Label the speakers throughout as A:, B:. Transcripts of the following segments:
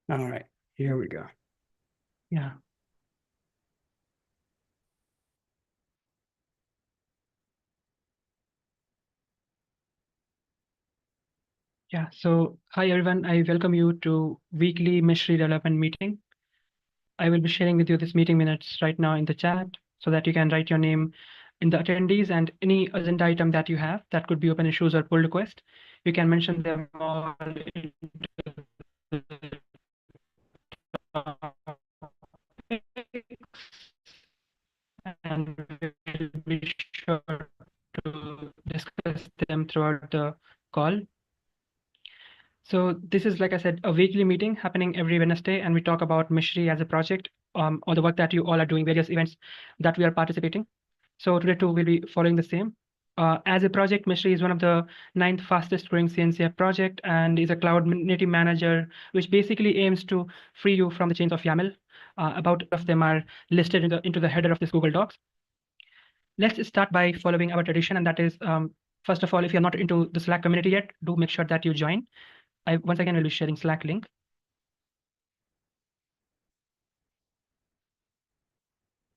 A: All right, here we go. Yeah. Yeah. So, hi everyone. I welcome you to weekly Meshery development meeting. I will be sharing with you this meeting minutes right now in the chat so that you can write your name in the attendees and any agenda item that you have that could be open issues or pull request. You can mention them all into the and we'll be sure to discuss them throughout the call. So this is, like I said, a weekly meeting happening every Wednesday, and we talk about Meshery as a project, all the work that you all are doing, various events that we are participating. So today too, we'll be following the same. As a project, Meshery is one of the ninth fastest growing CNCF project and is a cloud native manager, which basically aims to free you from the chains of YAML. About of them are listed into the header of this Google Docs. Let's start by following our tradition, and that is, first of all, if you're not into the Slack community yet, do make sure that you join. I once again will be sharing Slack link.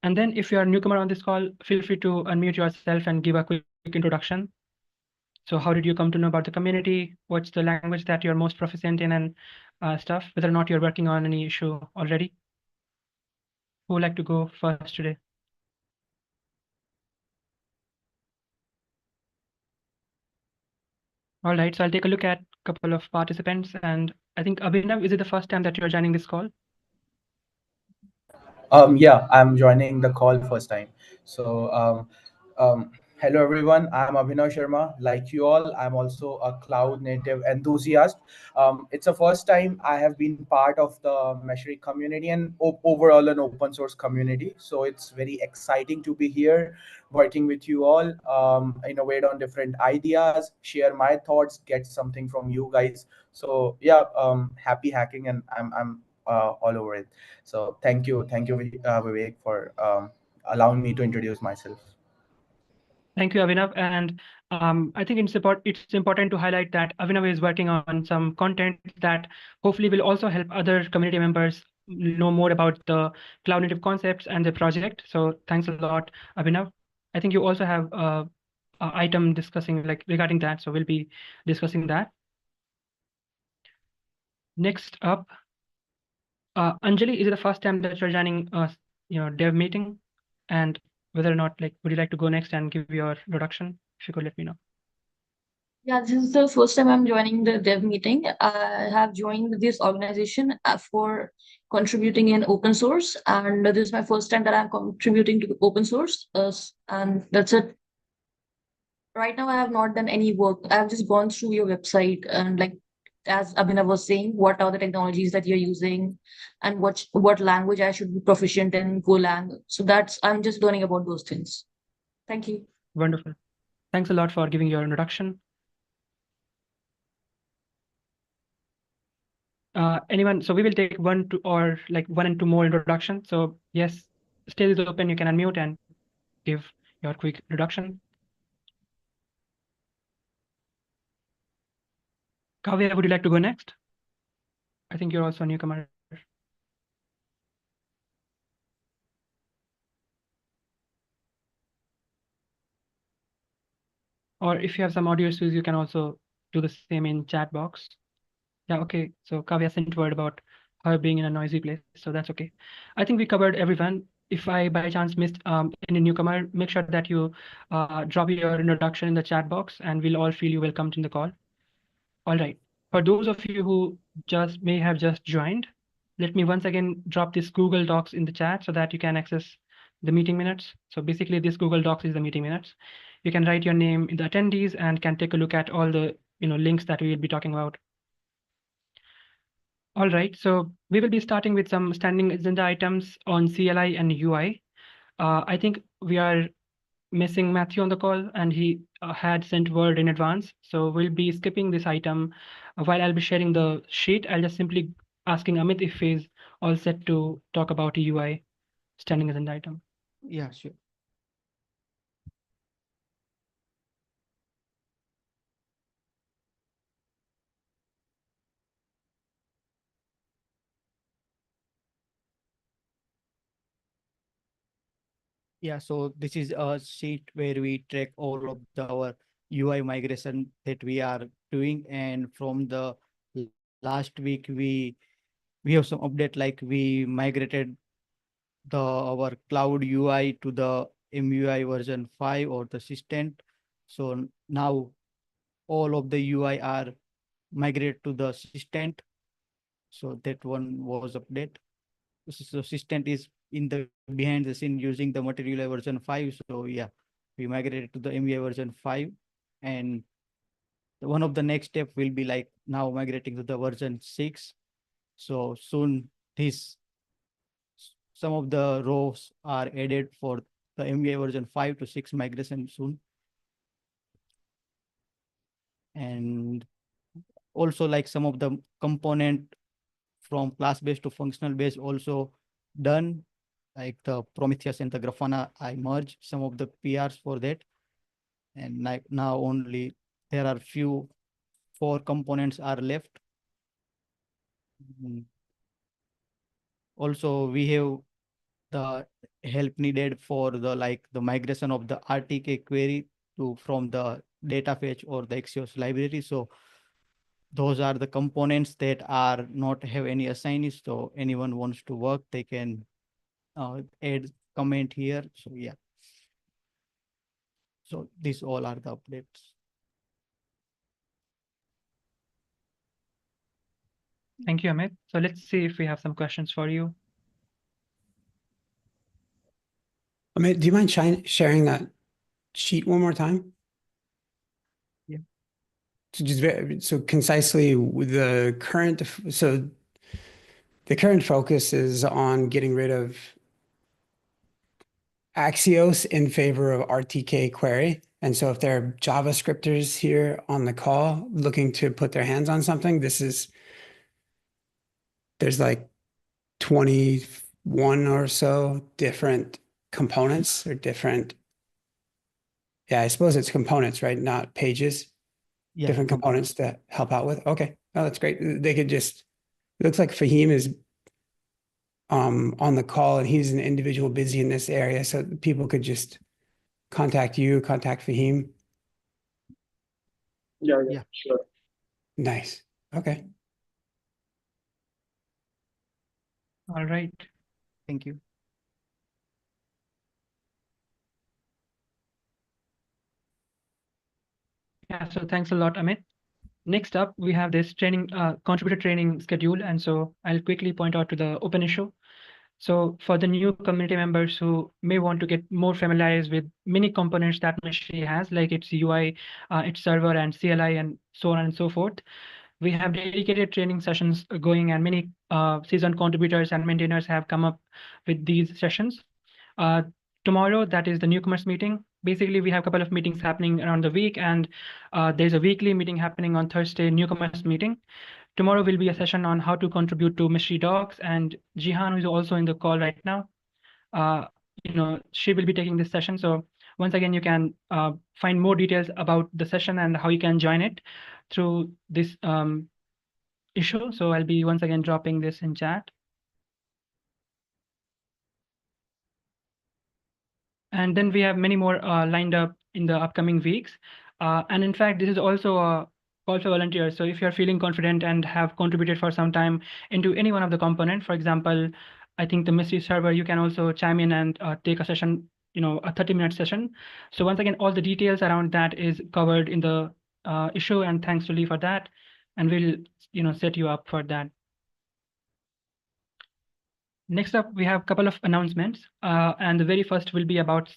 A: And then if you are a newcomer on this call, feel free to unmute yourself and give a quick introduction. So how did you come to know about the community? What's the language that you're most proficient in and stuff, whether or not you're working on any issue already? Who would like to go first today? All right, so I'll take a look at a couple of participants. And I think, Abhinav, is it the first time that you're joining this call?
B: Yeah, I'm joining the call first time. So, hello everyone. I'm Abhinav Sharma. Like you all, I'm also a cloud native enthusiast. It's the first time I have been part of the Meshery community and overall an open source community. So it's very exciting to be here, working with you all, innovate on different ideas, share my thoughts, get something from you guys. So yeah, happy hacking, and I'm all over it. So thank you, Vivek, for allowing me to introduce myself.
A: Thank you, Avinav. And I think it's important to highlight that Avinav is working on some content that hopefully will also help other community members know more about the cloud native concepts and the project. So thanks a lot, Avinav. I think you also have a item discussing like regarding that. So we'll be discussing that. Next up, Anjali, is it the first time that you're joining dev meeting? And whether or not like would you like to go next and give your introduction? If you could let me know.
C: Yeah, this is the first time I'm joining the dev meeting. I have joined this organization for contributing in open source, and this is my first time that I'm contributing to open source. And that's it. Right now, I have not done any work. I've just gone through your website and like as Abhinav was saying, what are the technologies that you're using, and what language I should be proficient in, Golang. So that's I'm just learning about those things. Thank you.
A: Wonderful. Thanks a lot for giving your introduction. Anyone? So we will take one, two, or like one and two more introductions. So yes, stage is open. You can unmute and give your quick introduction. Kavya, would you like to go next? I think you're also a newcomer. Or if you have some audio issues, you can also do the same in chat box. Yeah, okay. So Kavya sent word about her being in a noisy place, so that's okay. I think we covered everyone. If I by chance missed any newcomer, make sure that you drop your introduction in the chat box, and we'll all feel you welcomed in the call. All right. For those of you who just may have just joined, let me once again drop this Google Docs in the chat so that you can access the meeting minutes. So basically, this Google Docs is the meeting minutes. You can write your name in the attendees and can take a look at all the links that we will be talking about. All right, so we will be starting with some standing agenda items on CLI and UI. I think we are missing Matthew on the call, and he had sent word in advance. So we'll be skipping this item. While I'll be sharing the sheet, I'll just simply asking Amit if he's all set to talk about UI standing agenda item.
D: Yeah, sure. Yeah, so this is a sheet where we track all of our UI migration that we are doing. And from the last week, we have some update, like we migrated the our cloud UI to the MUI version 5 or the assistant. So now all of the UI are migrated to the assistant. So that one was update. So assistant is in the behind the scene using the material version 5. So yeah, we migrated to the MUI version 5. And one of the next step will be like now migrating to the version 6. So soon this some of the rows are added for the MVI version 5 to 6 migration soon. And also like some of the component from class based to functional based also done, like the Prometheus and the Grafana. I merged some of the PRs for that. And like now only there are few 4 components are left. Mm. Also we have the help needed for the like the migration of the RTK query to from the data fetch or the Axios library. So those are the components that are not have any assignees. So anyone wants to work, they can add comment here. So yeah. So these all are the updates.
A: Thank you, Amit. So let's see if we have some questions for you.
E: Amit, do you mind sharing that sheet one more time?
A: Yeah.
E: So just so concisely with the current, so the current focus is on getting rid of Axios in favor of RTK query. And so if there are JavaScripters here on the call looking to put their hands on something, there's like 21 or so different components or different, yeah, I suppose it's components, right? Not pages,
D: Yeah,
E: different components to help out with. Okay. Oh, that's great. They could just, it looks like Fahim is on the call and he's an individual busy in this area. So people could just contact you, contact Fahim.
D: yeah.
B: Sure.
E: Nice. Okay.
A: All right.
D: Thank you.
A: Yeah, so thanks a lot, Amit. Next up, we have this training, contributor training schedule. And so I'll quickly point out to the open issue. So for the new community members who may want to get more familiarized with many components that Meshery has, like its UI, its server and CLI and so on and so forth, we have dedicated training sessions going, and many seasoned contributors and maintainers have come up with these sessions. Uh, Tomorrow, that is the newcomers meeting. Basically, we have a couple of meetings happening around the week, and there's a weekly meeting happening on Thursday, newcomers meeting. Tomorrow will be a session on how to contribute to Mystery Docs, and Jihan, who is also in the call right now, she will be taking this session. So once again, you can find more details about the session and how you can join it through this issue. So I'll be once again dropping this in chat. And then we have many more lined up in the upcoming weeks. And in fact, this is also a call for volunteers. So if you're feeling confident and have contributed for some time into any one of the component, for example, I think the mystery server, you can also chime in and take a session, a 30-minute session. So once again, all the details around that is covered in the issue, and thanks to Lee for that. And we'll, set you up for that. Next up, we have a couple of announcements, and the very first will be about,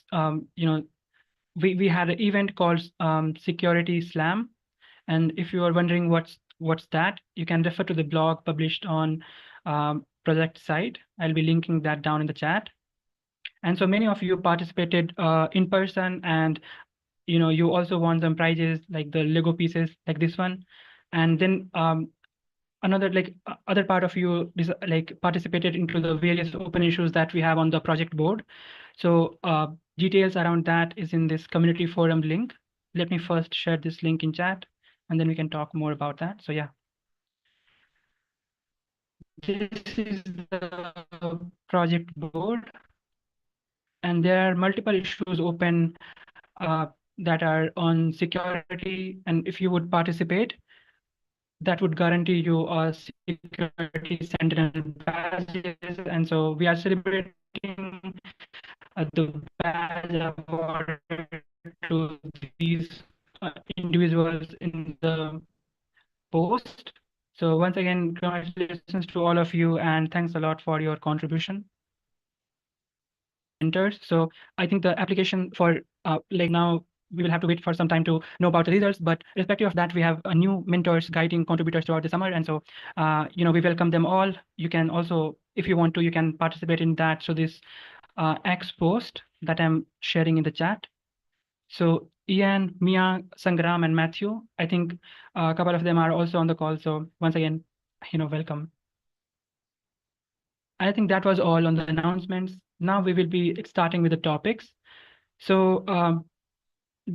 A: we had an event called Security Slam, and if you are wondering what's that, you can refer to the blog published on project site. I'll be linking that down in the chat. And so many of you participated in person, and you also won some prizes like the Lego pieces like this one, and then another other part of you is participated into the various open issues that we have on the project board. So details around that is in this community forum link. Let me first share this link in chat, and then we can talk more about that. So yeah, this is the project board. and there are multiple issues open that are on security. And if you would participate, that would guarantee you a security sentinel badges. And so we are celebrating the badge award to these individuals in the post. So once again, congratulations to all of you, and thanks a lot for your contribution. Mentors. So I think the application for like now we will have to wait for some time to know about the results, but irrespective of that, we have new mentors guiding contributors throughout the summer. And so, we welcome them all. You can also, if you want to, you can participate in that. So this X post that I'm sharing in the chat. So Ian, Mia, Sangram, and Matthew, I think a couple of them are also on the call. So once again, welcome. I think that was all on the announcements. Now we will be starting with the topics. So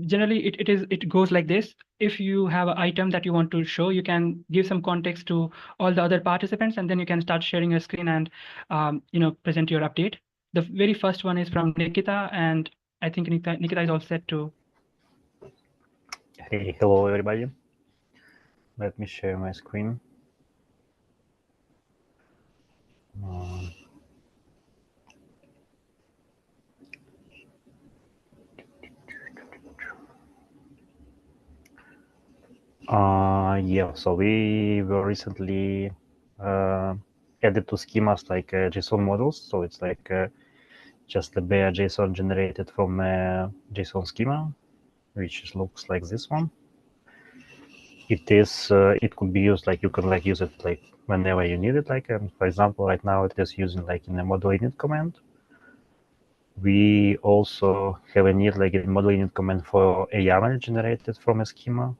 A: generally it goes like this. If you have an item that you want to show, you can give some context to all the other participants, and then you can start sharing your screen and present your update. The very first one is from Nikita, and I think Nikita is all set to.
F: Hey, hello everybody. Let me share my screen. Yeah, so we were recently added to schemas like JSON models. So it's like just a bare JSON generated from a JSON schema, which looks like this one. It could be used like you can like use it like whenever you need it. Like for example, right now it is using like in a model init command. We also have a need like a model init command for a YAML generated from a schema.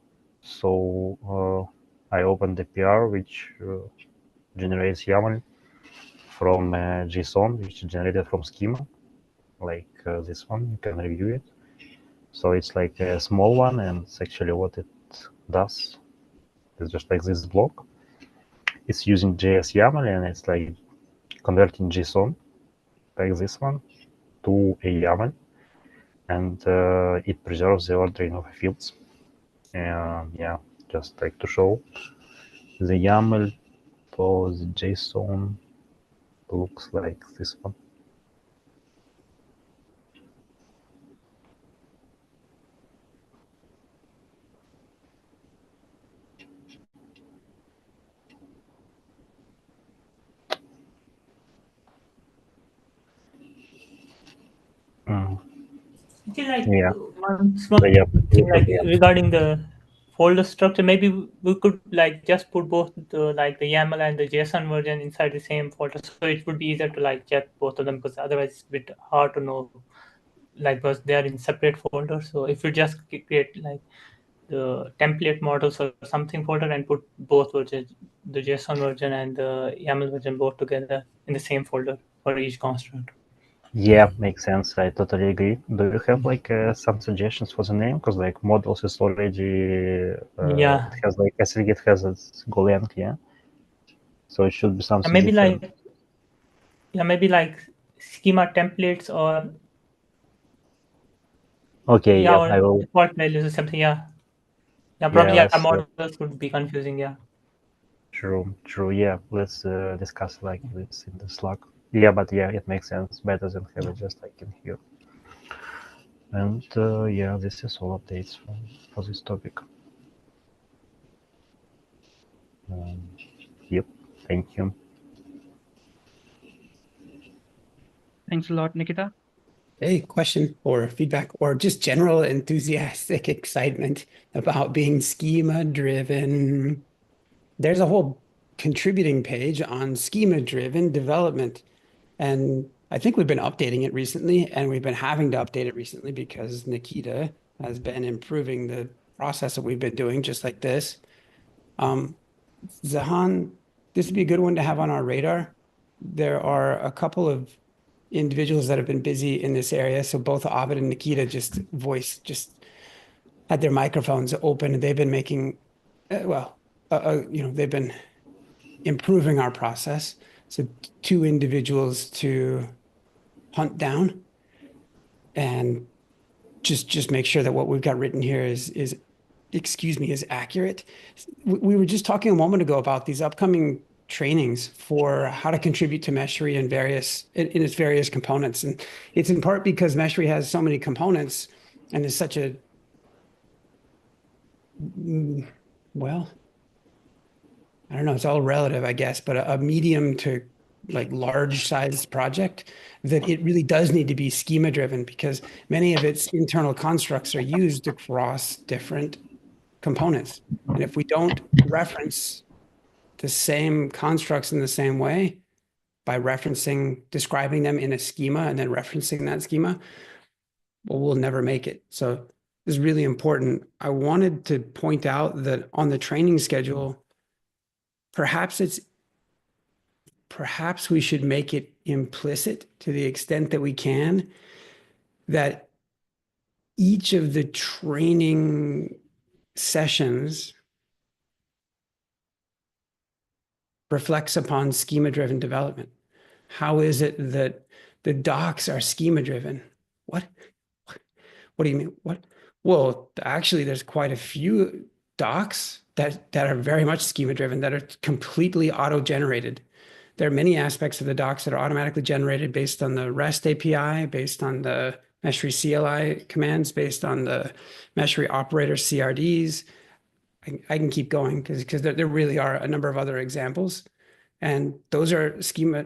F: So I opened the PR which generates YAML from JSON, which is generated from schema, like this one. You can review it. So it's like a small one, and it's actually what it does. It's just like this block. It's using JS YAML, and it's like converting JSON, like this one, to a YAML, and it preserves the ordering of fields. And yeah, just like to show the YAML for the JSON looks like this one.
G: Like
F: Yeah.
G: one small
F: So, yeah,
G: thing, like regarding the folder structure, maybe we could like just put both the like the YAML and the JSON version inside the same folder, so it would be easier to like check both of them, because otherwise it's a bit hard to know, like because they are in separate folders. So if you just create like the template models or something folder and put both versions, the JSON version and the YAML version, both together in the same folder for each construct.
F: yeah, makes sense. I totally agree. Do you have like some suggestions for the name? Because like models is already
G: Yeah.
F: it has like I think it has its Golang, yeah. So it should be something
G: Maybe
F: different.
G: maybe like schema templates, or
F: Okay, yeah,
G: or
F: I will.
G: default values or something. Yeah,
F: Yeah,
G: probably
F: let's
G: models would be confusing. Yeah.
F: true. Yeah, let's discuss like this in the Slack. Yeah, but yeah, it makes sense. Better than have it just like in here. And yeah, this is all updates for this topic. Yep, thank you.
A: Thanks a lot, Nikita.
E: Hey, question or feedback or just general enthusiastic excitement about being schema driven. There's a whole contributing page on schema driven development. And I think we've been updating it recently, and we've been having to update it recently because Nikita has been improving the process that we've been doing, just like this. Zahan, this would be a good one to have on our radar. There are a couple of individuals that have been busy in this area. So both Ovid and Nikita just had their microphones open. They've been making, they've been improving our process. So two individuals to hunt down. and just make sure that what we've got written here is accurate. We were just talking a moment ago about these upcoming trainings for how to contribute to Meshery in its various components. And it's in part because Meshery has so many components and is such a, well, I don't know, it's all relative, I guess, but a medium to like large size project, that it really does need to be schema driven, because many of its internal constructs are used across different components. And if we don't reference the same constructs in the same way by describing them in a schema and then referencing that schema, well, we'll never make it. So this is really important. I wanted to point out that on the training schedule, perhaps we should make it implicit, to the extent that we can, that each of the training sessions reflects upon schema-driven development. How is it that the docs are schema-driven? What do you mean? What? Well, actually, there's quite a few docs that are very much schema-driven, that are completely auto-generated. There are many aspects of the docs that are automatically generated based on the REST API, based on the Meshery CLI commands, based on the Meshery operator CRDs. I can keep going because there really are a number of other examples, and those are schema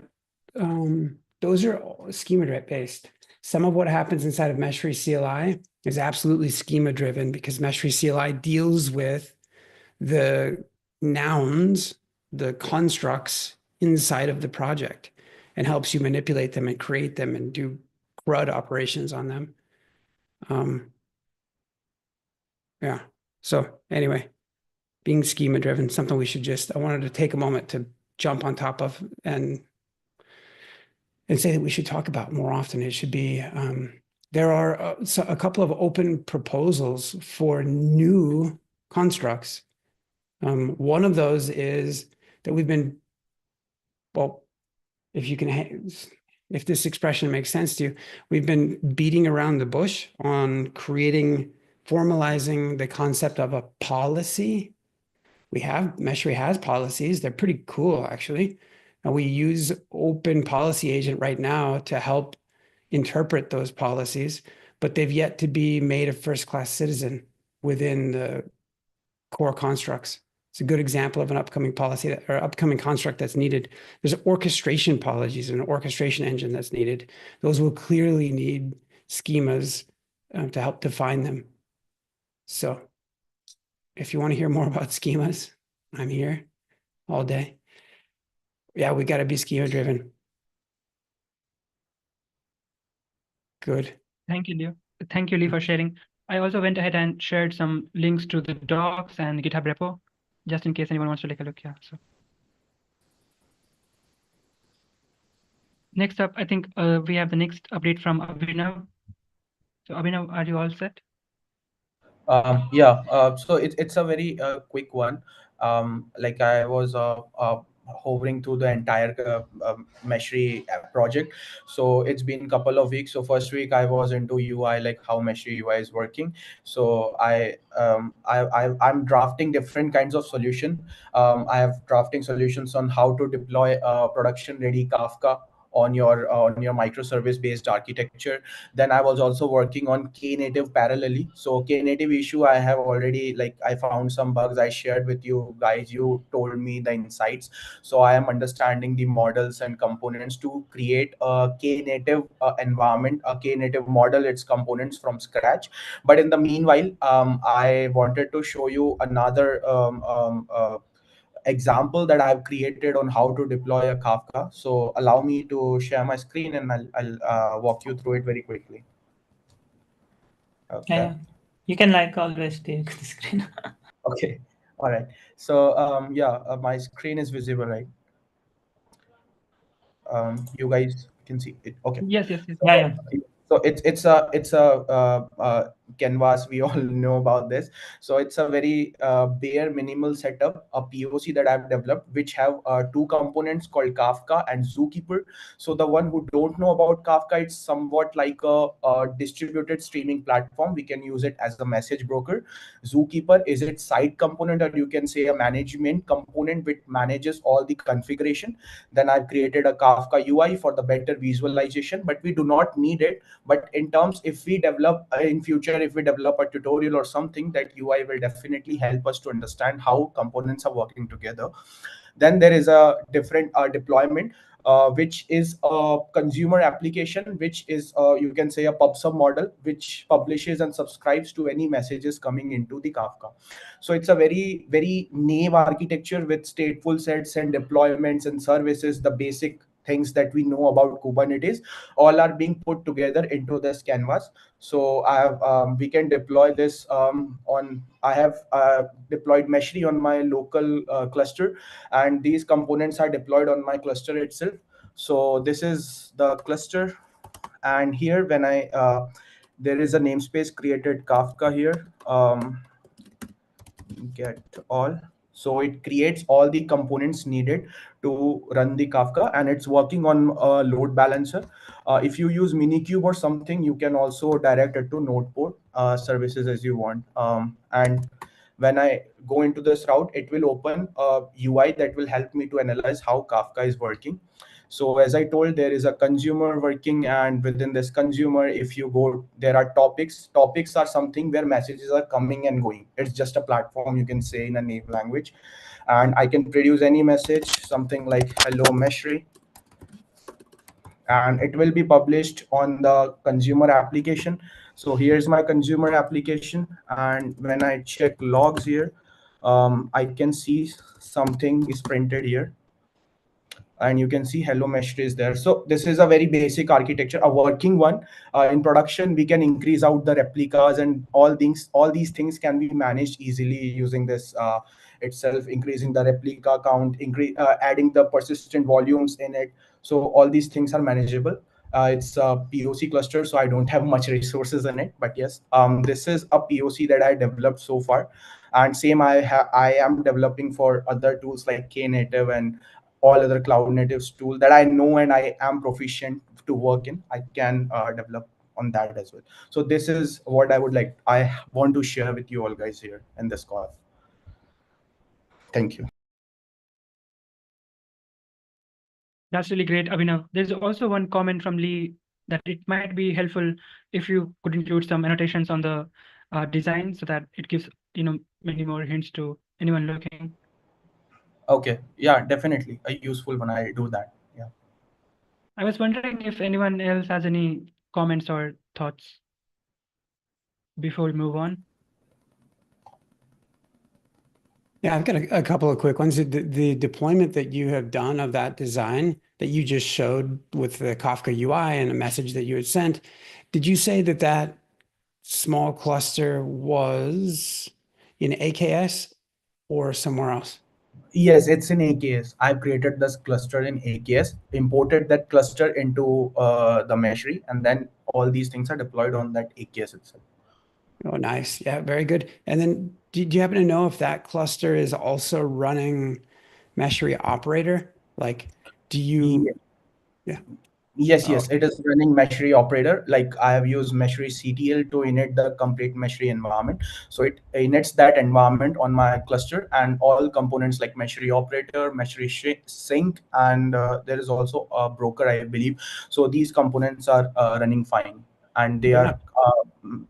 E: based. Some of what happens inside of Meshery CLI is absolutely schema driven, because Meshery CLI deals with the nouns, the constructs inside of the project, and helps you manipulate them and create them and do CRUD operations on them. Yeah. So anyway, being schema driven, something I wanted to take a moment to jump on top of and say that we should talk about more often. It should be, there are a couple of open proposals for new constructs. One of those is that we've been, well, if this expression makes sense to you, we've been beating around the bush on formalizing the concept of a policy. Meshery has policies. They're pretty cool, actually. And we use Open Policy Agent right now to help interpret those policies, but they've yet to be made a first-class citizen within the core constructs. It's a good example of an upcoming policy or upcoming construct that's needed. There's orchestration policies and an orchestration engine that's needed. Those will clearly need schemas to help define them. So if you want to hear more about schemas, I'm here all day. Yeah, we got to be schema driven. Good.
A: Thank you, Leo. Thank you, Lee, for sharing. I also went ahead and shared some links to the docs and GitHub repo, just in case anyone wants to take a look. Yeah. So next up, I think we have the next update from Abhinav. So Abhinav, are you all set?
B: Yeah, so it's a very quick one. Like I was hovering through the entire Meshery project. So it's been a couple of weeks. So first week I was into UI, like how Meshery UI is working. So I'm drafting different kinds of solution. I have drafting solutions on how to deploy production ready Kafka on your microservice based architecture. Then I was also working on Knative parallelly. So Knative issue, I have already, like, I found some bugs, I shared with you guys, you told me the insights. So I am understanding the models and components to create a Knative environment, a Knative model, its components from scratch. But in the meanwhile, I wanted to show you another example that I've created on how to deploy a Kafka. So allow me to share my screen, and I'll walk you through it very quickly. Okay.
G: Yeah, you can like always take the screen.
B: Okay. All right. So yeah, my screen is visible, right? You guys can see it. Okay.
A: Yes, yes, yes.
G: Yeah.
B: So it's a canvas, we all know about this. So it's a very bare minimal setup, a POC that I've developed, which have two components called Kafka and Zookeeper. So the one who don't know about Kafka, it's somewhat like a distributed streaming platform. We can use it as a message broker. Zookeeper is its side component, or you can say a management component, which manages all the configuration. Then I've created a Kafka UI for the better visualization, but we do not need it. But in terms, if we develop in future, if we develop a tutorial or something, that UI will definitely help us to understand how components are working together. Then there is a different deployment, which is a consumer application, which is you can say a pub sub model, which publishes and subscribes to any messages coming into the Kafka. So it's a very naive architecture with stateful sets and deployments and services. The basic things that we know about Kubernetes all are being put together into this canvas. So I have we can deploy this on. I have deployed Meshery on my local cluster, and these components are deployed on my cluster itself. So this is the cluster, and here when I there is a namespace created Kafka here. Get all. So it creates all the components needed to run the Kafka, and it's working on a load balancer. If you use Minikube or something, you can also direct it to node port services as you want. And when I go into this route, it will open a UI that will help me to analyze how Kafka is working. So as I told, there is a consumer working, and within this consumer, if you go, there are topics. Topics are something where messages are coming and going. It's just a platform, you can say in a native language. And I can produce any message, something like hello Meshery, and it will be published on the consumer application. So here's my consumer application, and when I check logs here, I can see something is printed here, and you can see hello Meshery is there. So this is a very basic architecture, a working one. In production, we can increase out the replicas, and all these things can be managed easily using this itself, increasing the replica count, adding the persistent volumes in it. So all these things are manageable. It's a POC cluster, so I don't have much resources in it, but yes, this is a POC that I developed so far. And same I am developing for other tools like Knative and all other cloud natives tool that I know and I am proficient to work in. I can develop on that as well. So this is what I want to share with you all guys here in this call. Thank you.
A: That's really great, Abhinav. There's also one comment from Lee that it might be helpful if you could include some annotations on the design so that it gives many more hints to anyone looking.
B: Okay, yeah, definitely a useful one. I do that. Yeah.
A: I was wondering if anyone else has any comments or thoughts before we move on.
E: Yeah, I've got a couple of quick ones. The deployment that you have done of that design that you just showed with the Kafka UI and a message that you had sent, did you say that that small cluster was in AKS or somewhere else?
B: Yes, it's in AKS. I've created this cluster in AKS, imported that cluster into the Meshery, and then all these things are deployed on that AKS itself.
E: Oh, nice. Yeah, very good. And then do you happen to know if that cluster is also running Meshery operator? Like, do you, yeah.
B: Yes,
E: Oh,
B: yes, it is running Meshery operator. Like I have used Meshery CTL to init the complete Meshery environment. So it inits that environment on my cluster, and all components like Meshery operator, Meshery sync, and there is also a broker, I believe. So these components are running fine, and they
E: yeah.
B: are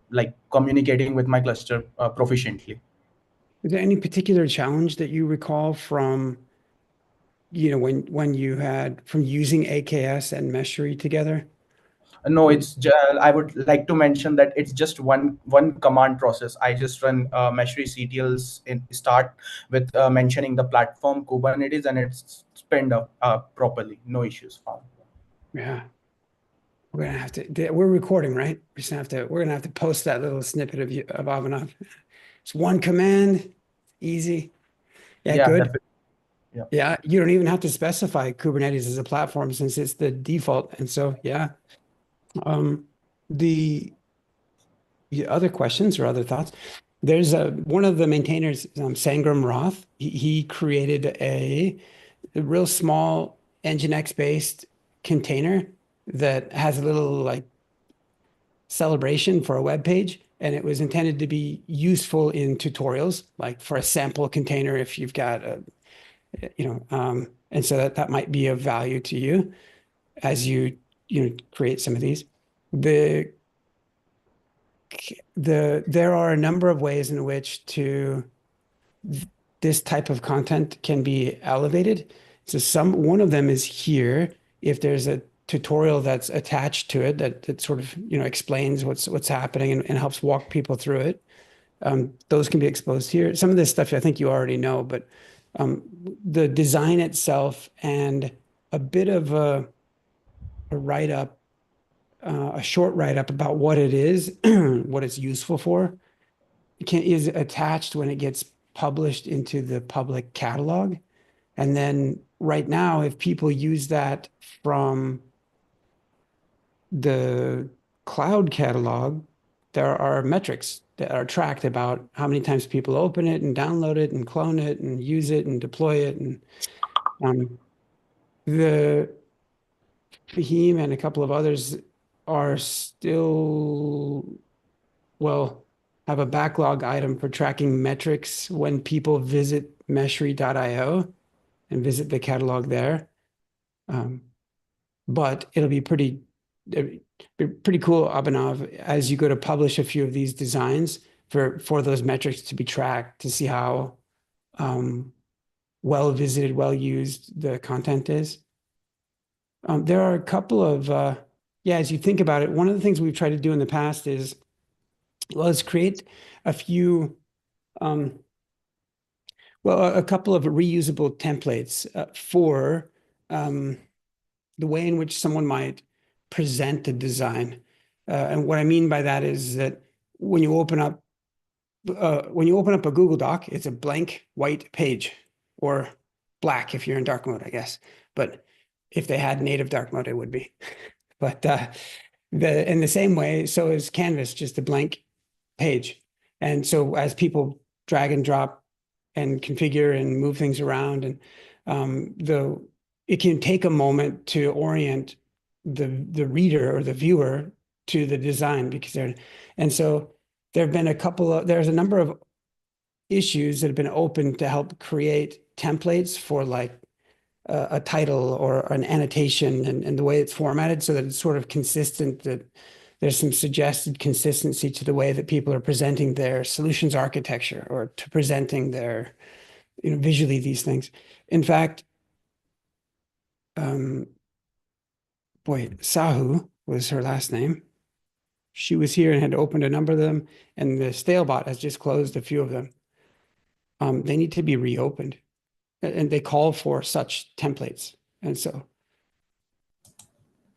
B: like communicating with my cluster proficiently.
E: Is there any particular challenge that you recall from, when you had from using AKS and Meshery together?
B: No, I would like to mention that it's just one command process. I just run Meshery CTLs in start with mentioning the platform Kubernetes, and it's spinned up properly. No issues found.
E: Yeah. We're gonna have to. We're recording, right? We're gonna have to post that little snippet of Avanav. It's one command, easy. Yeah,
B: Yeah,
E: good.
B: definitely. Yeah.
E: Yeah, you don't even have to specify Kubernetes as a platform since it's the default. And so, yeah, the other questions or other thoughts, there's one of the maintainers, Sangram Roth. He created a real small Nginx based container that has a little like celebration for a web page, and it was intended to be useful in tutorials, like for a sample container if you've got a, and so that might be of value to you as you create some of these. There are a number of ways in which this type of content can be elevated. So one of them is here. If there's a tutorial that's attached to it that sort of explains what's happening and helps walk people through it, those can be exposed here. Some of this stuff I think you already know, but the design itself and a bit of a write-up, a short write-up about what it is, what it's useful for, is attached when it gets published into the public catalog. And then right now, if people use that from the cloud catalog, there are metrics that are tracked about how many times people open it and download it and clone it and use it and deploy it. And the Fahim and a couple of others are still, well, have a backlog item for tracking metrics when people visit Meshery.io and visit the catalog there. But it'll be pretty cool, Abhinav, as you go to publish a few of these designs for those metrics to be tracked to see how well visited, well used the content is. There are a couple of, as you think about it, one of the things we've tried to do in the past is, let's create a few, a couple of reusable templates for the way in which someone might present a design. And what I mean by that is that when you open up a Google Doc, it's a blank white page, or black if you're in dark mode, I guess. But if they had native dark mode, it would be. But in the same way, so is Canvas, just a blank page. And so as people drag and drop and configure and move things around, and it can take a moment to orient the reader or the viewer to the design, because there's a number of issues that have been open to help create templates for like a title or an annotation and the way it's formatted, so that it's sort of consistent, that there's some suggested consistency to the way that people are presenting their solutions architecture or to presenting their, visually these things. In fact, Sahu was her last name. She was here and had opened a number of them, and the Stalebot has just closed a few of them. They need to be reopened, and they call for such templates. And so,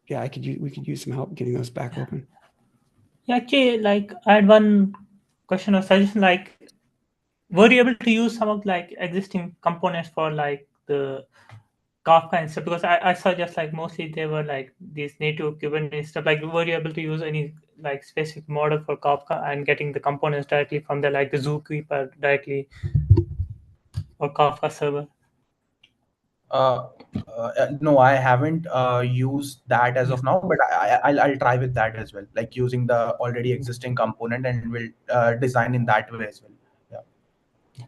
E: yeah, we could use some help getting those back open.
G: Yeah, actually, like I had one question or suggestion. Like, were you able to use some of like existing components for like the Kafka and stuff? Because I saw just like mostly they were like these native Kubernetes stuff. Like, were you able to use any like specific model for Kafka and getting the components directly from the like the Zookeeper directly or Kafka server?
B: No, I haven't used that as of now, but I'll try with that as well, like using the already existing component, and will design in that way as well. Yeah.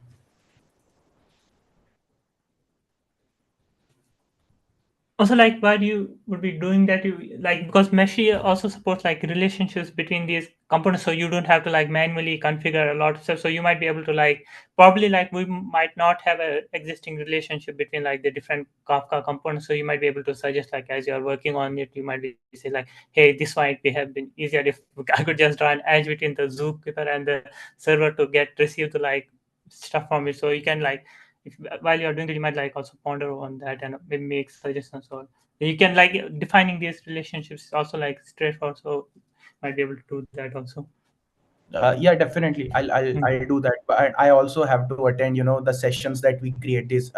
G: Also, like while you would be doing that, you like, because Meshery also supports like relationships between these components, so you don't have to like manually configure a lot of stuff. So you might be able to like, probably like we might not have a existing relationship between like the different Kafka components. So you might be able to suggest like as you're working on it, you might be say like, hey, this might be have been easier if I could just draw an edge between the Zookeeper and the server to receive the like stuff from it. So you can like, if while you're doing it, you might like also ponder on that and maybe make suggestions. Or you can like defining these relationships is also like straightforward, so might be able to do that also.
B: Yeah, definitely. I'll do that. But I also have to attend, the sessions that we create, these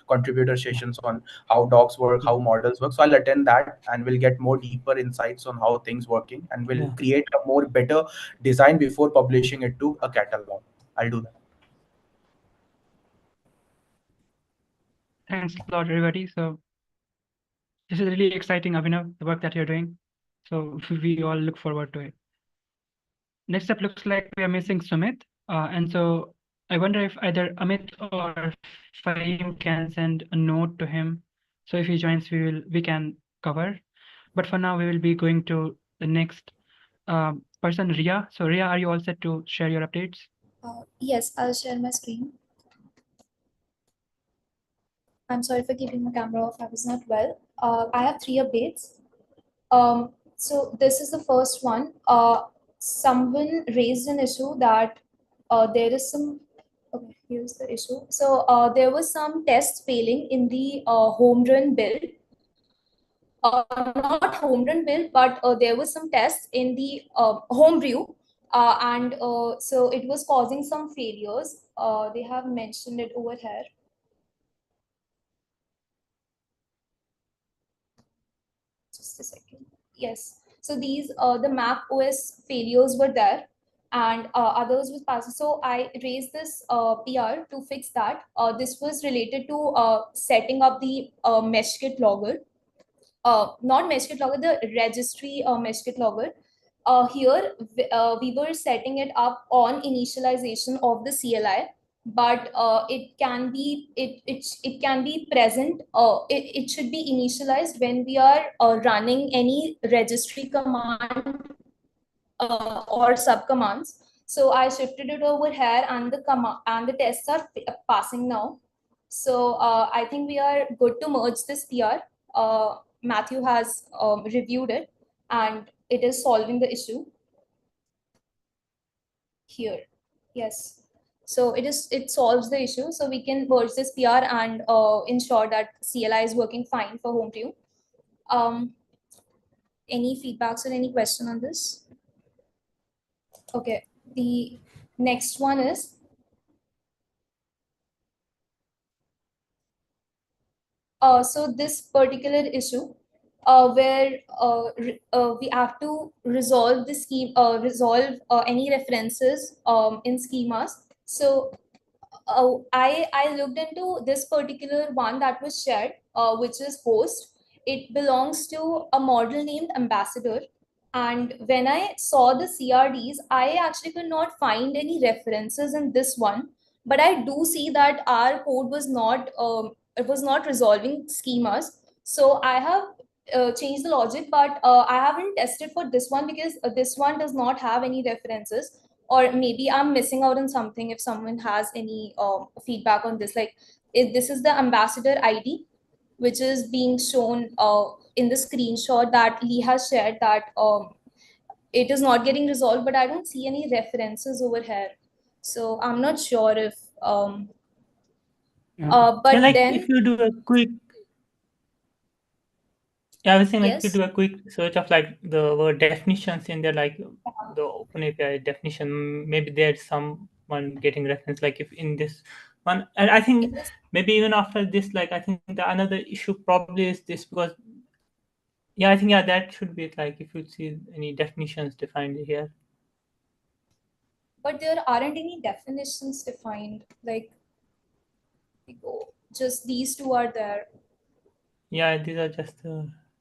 B: contributor sessions on how docs work, how models work. So I'll attend that, and we'll get more deeper insights on how things working, and we'll
G: Yeah.
B: create a more better design before publishing it to a catalog. I'll do that.
A: Thanks a lot, everybody. So this is really exciting, Abhinav, the work that you're doing. So we all look forward to it. Next up looks like we are missing Sumit. And so I wonder if either Amit or Fahim can send a note to him. So if he joins, we can cover. But for now, we will be going to the next person, Ria. So Ria, are you all set to share your updates?
H: Yes, I'll share my screen. I'm sorry for keeping my camera off. I was not well. I have 3 updates. So this is the first one. Someone raised an issue that there is some. Okay, here's the issue. So there was some tests failing in the home run build. Not home run build, but there was some tests in the home brew, and so it was causing some failures. They have mentioned it over here. Just a second. Yes. So these the Mac OS failures were there, and others was passed. So I raised this PR to fix that. This was related to setting up the Meshkit logger. Not Meshkit logger, the registry Meshkit logger. Here we were setting it up on initialization of the CLI, but it can be present. It should be initialized when we are running any registry command or sub commands. So I shifted it over here, and the command and the tests are passing now. So I think we are good to merge this PR. Matthew has reviewed it, and it is solving the issue here. Yes. So it solves the issue. So we can merge this PR and ensure that CLI is working fine for home view. Any feedbacks or any question on this? Okay. The next one is so this particular issue where we have to resolve the scheme, resolve any references in schemas. So I looked into this particular one that was shared, which is host. It belongs to a model named Ambassador. And when I saw the CRDs, I actually could not find any references in this one. But I do see that our code was not it was not resolving schemas. So I have changed the logic, but I haven't tested for this one because this one does not have any references. Or maybe I'm missing out on something. If someone has any feedback on this, like if this is the ambassador ID, which is being shown in the screenshot that Lee has shared, that it is not getting resolved, but I don't see any references over here. So I'm not sure if but
G: Yeah, like
H: then
G: if you do a quick, yeah, I was saying like if you
H: yes,
G: do a quick search of like the word definitions in there, like the OpenAPI definition, maybe there's someone getting reference. Like if in this one, and I
H: in
G: think
H: this,
G: maybe even after this, like I think the another issue probably is this because yeah, I think yeah that should be it. Like if you see any definitions defined here.
H: but there aren't any definitions defined. Like we go, just these two are there.
G: Yeah, these are just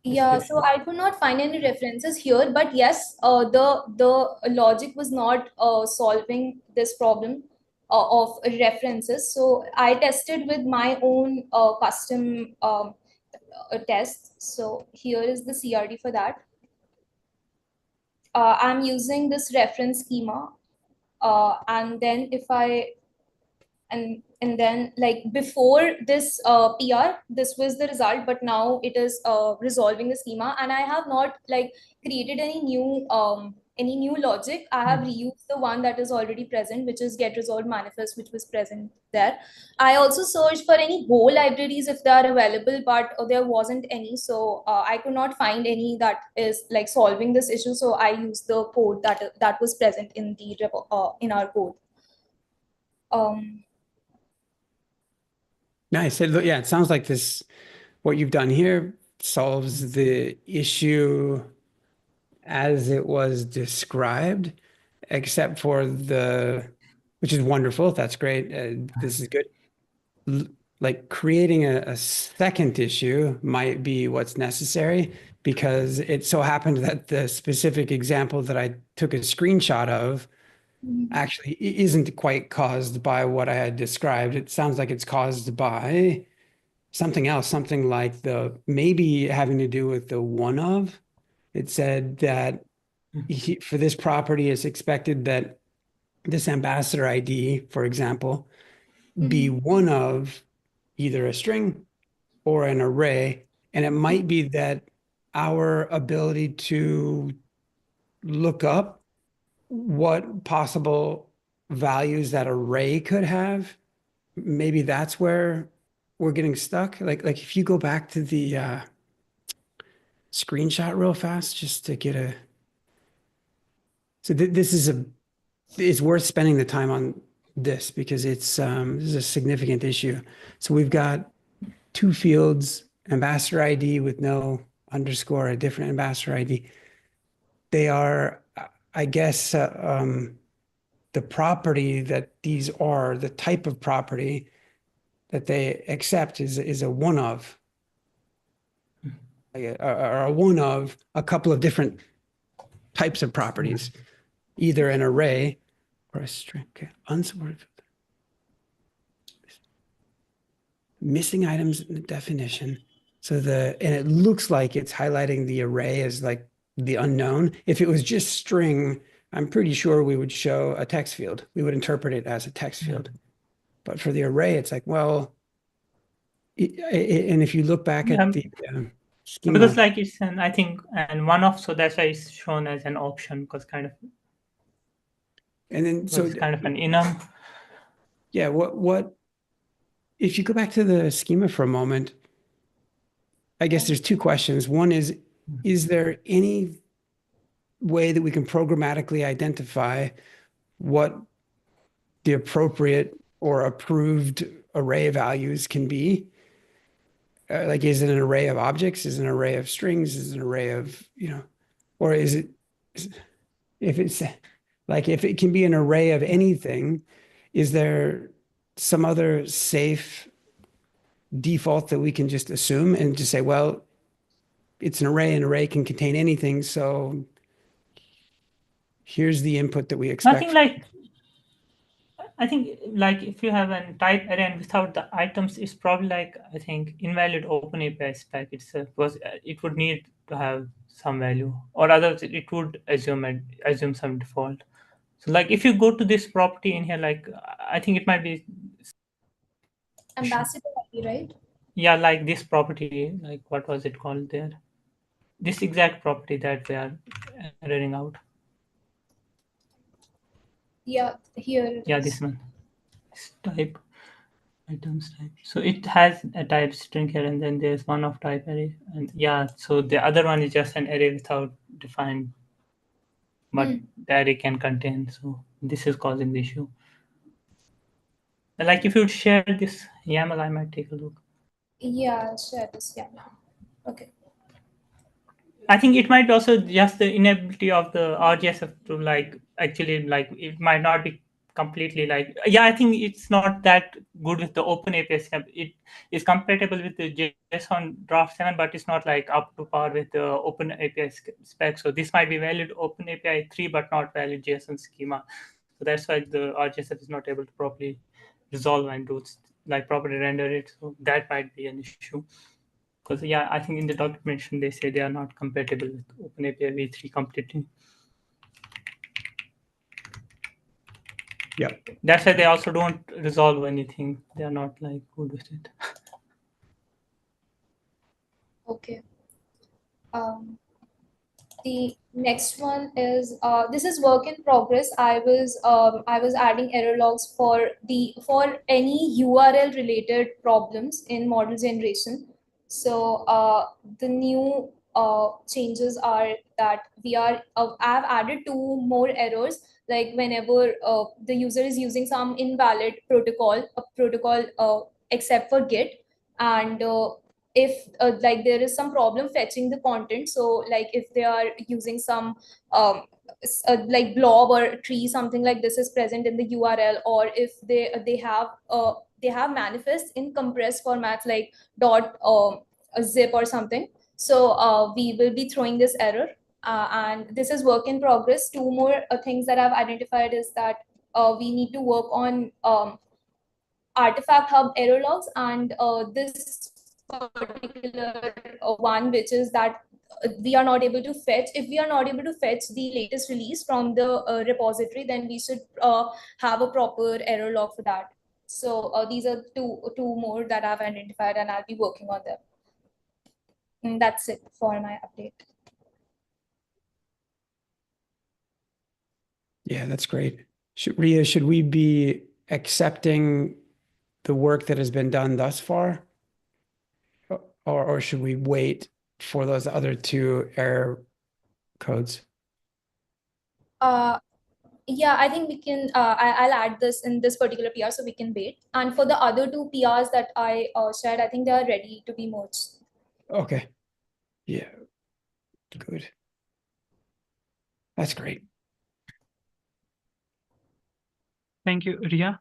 H: Yeah, so
G: descriptions.
H: I could not find any references here, but yes, the logic was not solving this problem of references. So I tested with my own custom test. So here is the CRD for that. I'm using this reference schema, and then if I and then like before this PR, this was the result, but now it is resolving the schema, and I have not like created any new logic, I have reused the one that is already present, which is get resolved manifest, which was present there. I also searched for any Go libraries if they are available, but there wasn't any. So I could not find any that is like solving this issue. So I used the code that was present in the in our code.
E: Nice. Yeah, it sounds like what you've done here solves the issue as it was described, except for which is wonderful. That's great. This is good. Like creating a second issue might be what's necessary, because it so happened that the specific example that I took a screenshot of actually isn't quite caused by what I had described. It sounds like it's caused by something else, something like maybe having to do with the one of. It said that for this property, it's expected that this ambassador ID, for example, be one of either a string or an array. And it might be that our ability to look up what possible values that array could have, maybe that's where we're getting stuck. Like if you go back to the screenshot real fast, just to get it's worth spending the time on this, because this is a significant issue. So we've got two fields, ambassador ID with no underscore, a different ambassador ID. They are, I guess, the property that these are, the type of property that they accept is a one of, or a one of a couple of different types of properties, either an array or a string. Okay. Unsupported. Missing items in the definition. So and it looks like it's highlighting the array as like the unknown. If it was just string, I'm pretty sure we would show a text field. We would interpret it as a text field. But for the array, it's like, well, and if you look back at the schema.
G: Because like it's I think, and one off, so that's why it's shown as an option, because kind of.
E: And then so
G: it's kind of an enum.
E: Yeah, what if you go back to the schema for a moment, I guess there's two questions. One is there any way that we can programmatically identify what the appropriate or approved array values can be? Like, is it an array of objects? Is it an array of strings? Is it an array of, or if it can be an array of anything, is there some other safe default that we can just assume and just say, well, it's an array can contain anything, so here's the input that we expect?
G: I think like if you have a type array and without the items, it's probably like, I think, invalid open API spec itself, because it would need to have some value, or otherwise it would assume some default. So like if you go to this property in here, like I think it might be
H: ambassador ID, right?
G: Yeah, like this property, like what was it called there? This exact property that we are erroring out.
H: Yeah, here it is.
G: This one. This type items type. So it has a type string here, and then there's one of type array, and so the other one is just an array without defined, but the array can contain. So this is causing the issue. Like if you would share this YAML, I might take a look.
H: Yeah, share this YAML. Okay.
G: I think it might also just the inability of the RGSF to actually it might not be completely I think it's not that good with the open API. It is compatible with the JSON draft 7, but it's not up to par with the open API spec. So this might be valid open API 3, but not valid JSON schema. So that's why the RGSF is not able to properly resolve and do properly render it. So that might be an issue. Because I think in the documentation they say they are not compatible with OpenAPI v3 completely.
E: Yeah.
G: That's why they also don't resolve anything. They are not good with it.
H: Okay. The next one is this is work in progress. I was adding error logs for any URL related problems in model generation. So the new changes are that I've added two more errors, like whenever the user is using some invalid protocol, a protocol except for Git, and if like there is some problem fetching the content, so like if they are using some like blob or tree, something like this is present in the URL, or if they have manifests in compressed formats like dot zip or something, so we will be throwing this error. And this is work in progress. Two more things that I've identified is that we need to work on artifact hub error logs, and this particular one, which is that we are not able to fetch if we are not able to fetch the latest release from the repository, then we should have a proper error log for that. So these are two more that I've identified, and I'll be working on them. And that's it for my update.
E: Yeah, that's great. Ria, should we be accepting the work that has been done thus far? Or should we wait for those other two error codes?
H: Yeah, I think we can. I'll add this in this particular PR so we can wait. And for the other two PRs that I shared, I think they are ready to be merged.
E: Okay. Yeah. Good. That's great.
A: Thank you, Ria.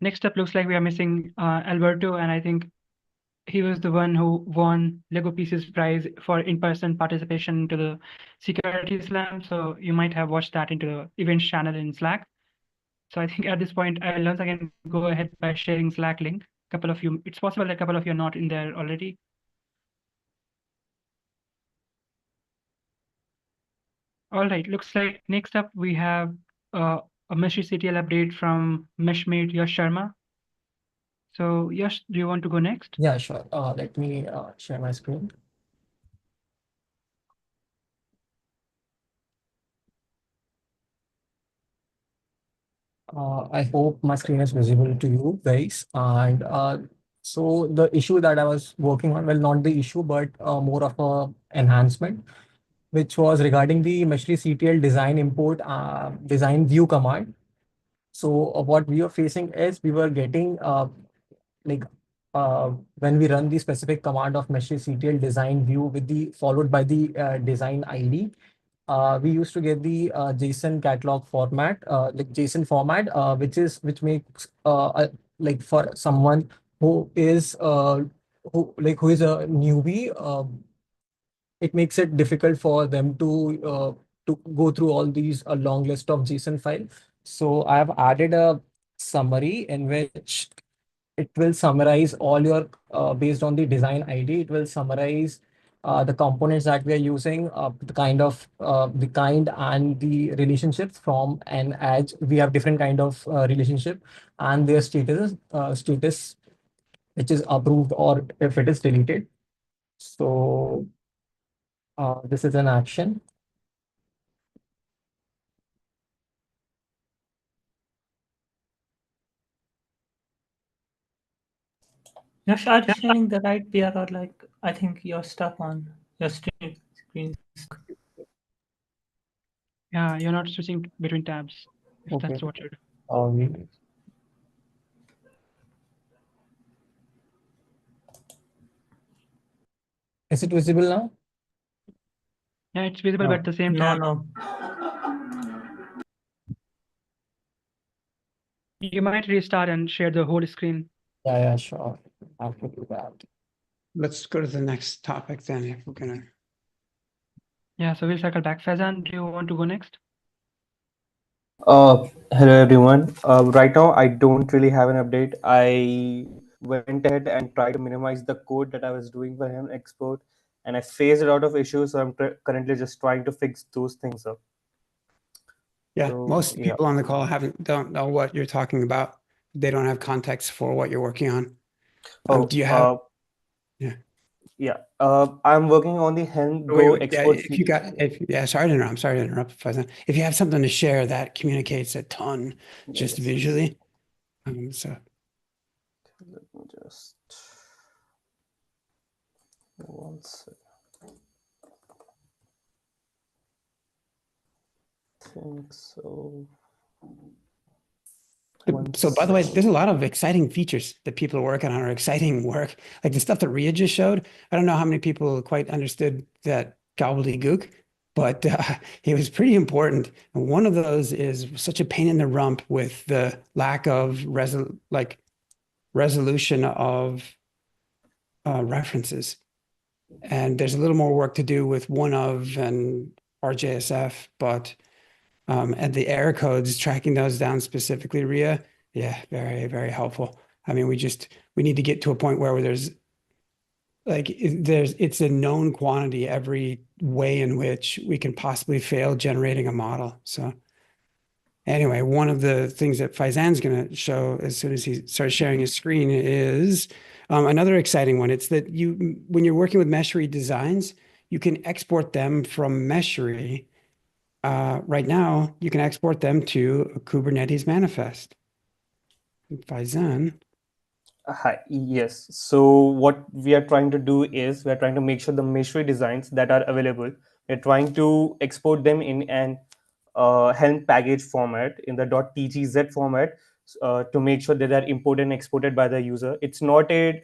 A: Next up, looks like we are missing Alberto, and I think he was the one who won Lego Pieces Prize for in-person participation to the Security Slam. So you might have watched that into the events channel in Slack. So I think at this point, I will once again go ahead by sharing Slack link. Couple of you, it's possible that a couple of you are not in there already. All right, looks like next up we have a Meshery CTL update from Meshmate Yash Sharma. So Yash, do you want to go next?
I: Yeah, sure. Let me share my screen. I hope my screen is visible to you guys. And so the issue that I was working on, well, not the issue, but more of a enhancement, which was regarding the Meshery CTL design import design view command. So what we were facing is we were getting like when we run the specific command of Meshery CTL design view with the followed by the design ID, we used to get the JSON catalog format, like JSON format, which makes like for someone who is who is a newbie, it makes it difficult for them to go through all these a long list of JSON file. So I have added a summary in which it will summarize all your based on the design ID. It will summarize the components that we are using, the kind and the relationships from an edge. We have different kind of relationship and their status, which is approved or if it is deleted. So this is an action.
G: Yash, are you sharing the right PR, or like I think you're stuck on your screen.
A: Yeah, you're not switching between tabs, if
I: Okay.
A: that's what you're doing.
I: Is it visible now?
A: Yeah, it's visible,
I: No.
A: but the same
G: No,
A: tab.
G: no.
A: You might restart and share the whole screen.
I: Yeah, sure. I have to do that.
E: Let's go to the next topic then, if we're gonna.
A: Yeah, so we'll circle back. Faizan, do you want to go next?
J: Hello everyone. Right now, I don't really have an update. I went ahead and tried to minimize the code that I was doing for him export, and I faced a lot of issues. So I'm currently just trying to fix those things up.
E: Yeah,
J: So,
E: most
J: yeah.
E: people on the call don't know what you're talking about. They don't have context for what you're working on.
J: Oh,
E: Do you have? Yeah.
J: Yeah, I'm working on the Helm
E: Wait,
J: Go
E: wait, yeah,
J: export.
E: if you got, if, yeah, sorry to interrupt, I'm sorry to interrupt, Faizan. If you have something to share that communicates a ton just
J: Yes.
E: visually. So
J: Let me just one second. Think so.
E: So by the way, there's a lot of exciting features that people are working on, or exciting work. Like the stuff that Ria just showed. I don't know how many people quite understood that gobbledygook, but it was pretty important. And one of those is such a pain in the rump with the lack of resolution of references. And there's a little more work to do with one of and RJSF, but and the error codes, tracking those down specifically, Ria, yeah, very, very helpful. I mean, we need to get to a point where there's it's a known quantity every way in which we can possibly fail generating a model. So anyway, one of the things that Faizan's going to show as soon as he starts sharing his screen is another exciting one. It's that when you're working with Meshery designs, you can export them from Meshery. Right now, you can export them to a Kubernetes manifest. Faizan.
J: Hi, yes. So what we are trying to do is we're trying to make sure the Meshery designs that are available, we're trying to export them in an Helm package format, in the .tgz format, to make sure that they're imported and exported by the user. It's not a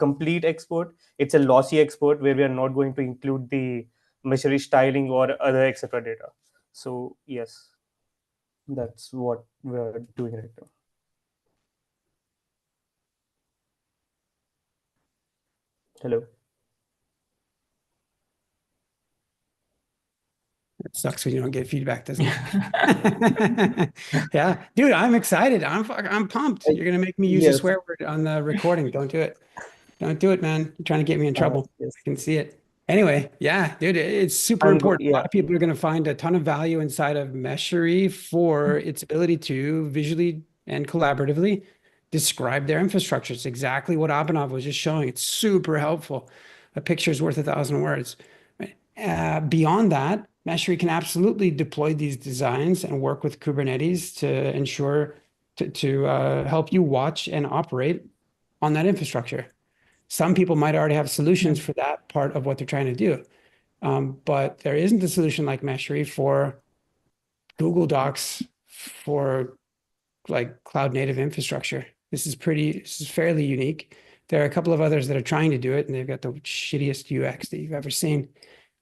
J: complete export, it's a lossy export where we are not going to include the Meshery styling or other etc. data. So yes, that's what we're doing right now. Hello.
E: It sucks when you don't get feedback, doesn't it? Yeah, dude, I'm excited. I'm pumped. You're gonna make me use a
J: Yes.
E: swear word on the recording. Don't do it. Don't do it, man. You're trying to get me in trouble.
J: Yes.
E: I can see it. Anyway, yeah, dude, it's super important. A lot of people are going to find a ton of value inside of Meshery for its ability to visually and collaboratively describe their infrastructure. It's exactly what Abhinav was just showing. It's super helpful. A picture is worth 1,000 words. Beyond that, Meshery can absolutely deploy these designs and work with Kubernetes to ensure to help you watch and operate on that infrastructure. Some people might already have solutions for that part of what they're trying to do. But there isn't a solution like Meshery for Google Docs for like cloud native infrastructure. This is fairly unique. There are a couple of others that are trying to do it, and they've got the shittiest UX that you've ever seen.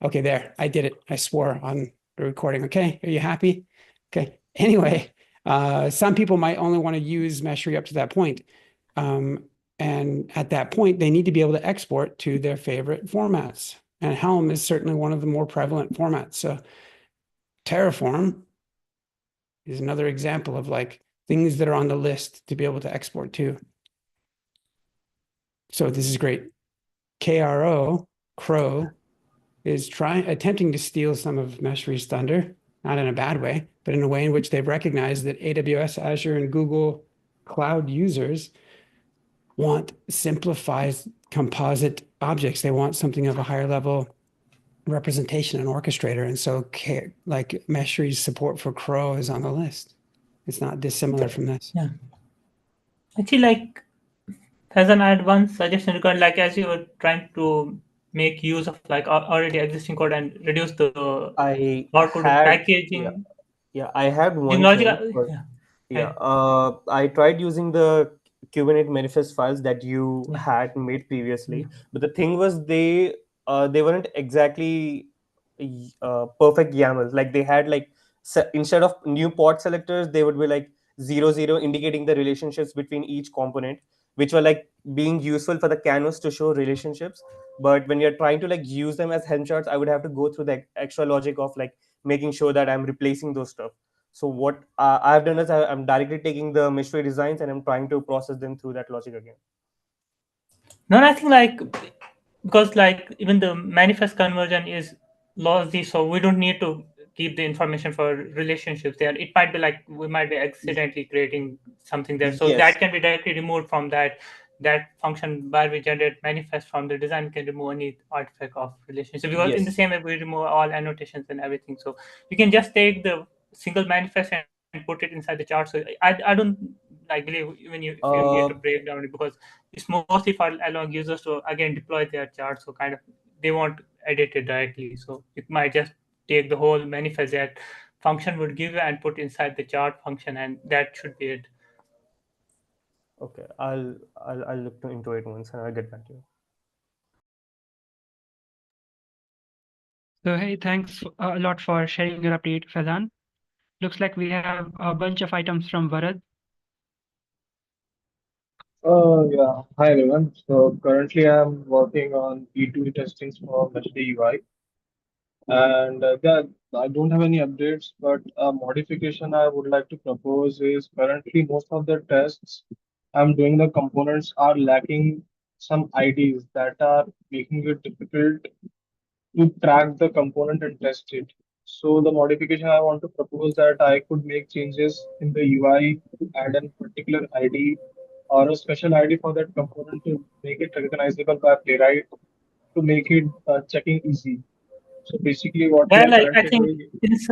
E: Okay, there, I did it. I swore on the recording. Okay, are you happy? Okay. Anyway, some people might only want to use Meshery up to that point. And at that point, they need to be able to export to their favorite formats. And Helm is certainly one of the more prevalent formats. So Terraform is another example of like things that are on the list to be able to export to. So this is great. KRO, Crow, is attempting to steal some of Meshery's thunder, not in a bad way, but in a way in which they've recognized that AWS, Azure, and Google Cloud users want simplified composite objects. They want something of a higher level representation and orchestrator. And so like Meshery's support for Crow is on the list. It's not dissimilar from this.
G: Yeah. Actually, like, as an add one suggestion, regarding like as you were trying to make use of like already existing code and reduce the
J: I
G: barcode
J: had
G: packaging.
J: I had one
G: Logical,
J: thing. But,
G: yeah.
J: I tried using the Kubernetes manifest files that you
G: Yeah.
J: had made previously, but the thing was they weren't exactly perfect YAMLs. Like they had like instead of new pod selectors, they would be like 00 indicating the relationships between each component, which were like being useful for the canvas to show relationships. But when you're trying to like use them as Helm charts, I would have to go through the extra logic of like making sure that I'm replacing those stuff. So what I've done is I'm directly taking the Meshery designs and I'm trying to process them through that logic again.
G: No, I think like because like even the manifest conversion is lossy, so we don't need to keep the information for relationships there. It might be like we might be accidentally creating something there, so
J: Yes.
G: that can be directly removed from that that function where we generate manifest from the design can remove any artifact of relationship, because in the
K: Yes.
G: same way we remove all annotations and everything. So you can just take the single manifest and put it inside the chart. So I don't like believe even you, if you need to break down it, because it's mostly for allowing users to again deploy their chart. So kind of they won't edit it directly. So you might just take the whole manifest that function would give you and put inside the chart function, and that should be it.
J: Okay, I'll look into it once and I'll get back to you.
A: So hey, thanks a lot for sharing your update, Fazan. Looks like we have a bunch of items from Varad.
L: Yeah. Hi everyone. So currently I'm working on E2 testings for Meshery UI, and yeah, I don't have any updates, but a modification I would like to propose is currently most of the tests I'm doing the components are lacking some IDs that are making it difficult to track the component and test it. So the modification I want to propose that I could make changes in the UI to add a particular ID or a special ID for that component to make it recognizable by Playwright to make it checking easy. So basically, what we
G: Well,
L: are
G: like I
L: currently
G: think
L: doing.
G: it's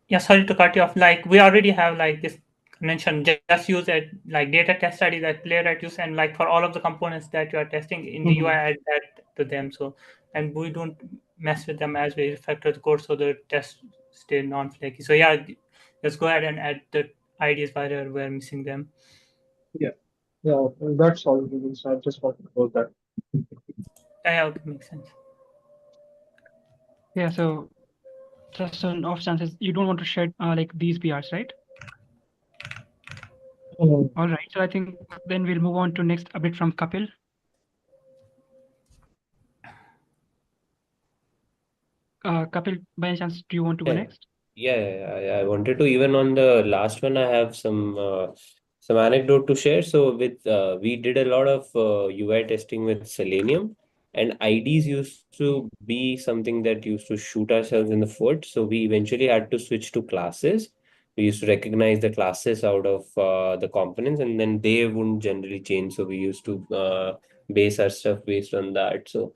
G: yeah. Sorry to cut you off. Like we already have like this convention. Just use it like data test study that Playwright use, and like for all of the components that you are testing in the UI,
L: Mhm.
G: add that to them. So and we don't mess with them as we refactor the code, so the test stay non-flaky. So yeah, just go ahead and add the IDs where we're missing them.
L: Yeah, yeah, that's all. So I just want to propose that.
G: Yeah, okay, makes sense.
A: Yeah, so just on off chances, you don't want to shed like these PRs, right? All right, so I think then we'll move on to next update from Kapil. Kapil, by any chance, do you want to go
K: Yeah.
A: next?
K: I wanted to, even on the last one, I have some anecdote to share. So with we did a lot of UI testing with Selenium, and IDs used to be something that used to shoot ourselves in the foot. So we eventually had to switch to classes. We used to recognize the classes out of the components, and then they wouldn't generally change. So we used to base our stuff based on that. So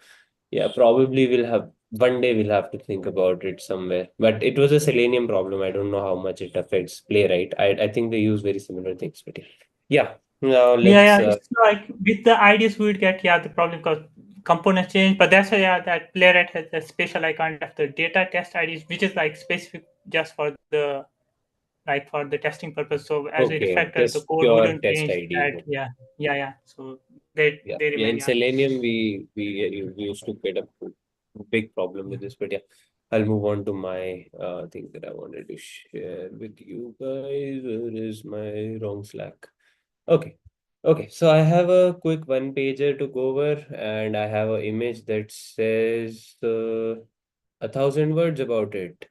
K: yeah, probably one day we'll have to think about it somewhere. But it was a Selenium problem. I don't know how much it affects Playwright. I think they use very similar things, but yeah. Now
G: Yeah,
K: let's
G: it's like with the IDs we would get the problem because components change, but that's why that Playwright has a special kind of the data test IDs, which is like specific just for the like for the testing purpose. So as we
K: okay,
G: refactor, the
K: just
G: code
K: pure
G: wouldn't
K: test
G: change
K: ID.
G: that. Yeah. So they
K: Yeah.
G: remain.
K: In Selenium, we used to get a big problem with this, but yeah, I'll move on to my thing that I wanted to share with you guys. Where is my wrong Slack? Okay. Okay, so I have a quick one pager to go over, and I have an image that says 1,000 words about it.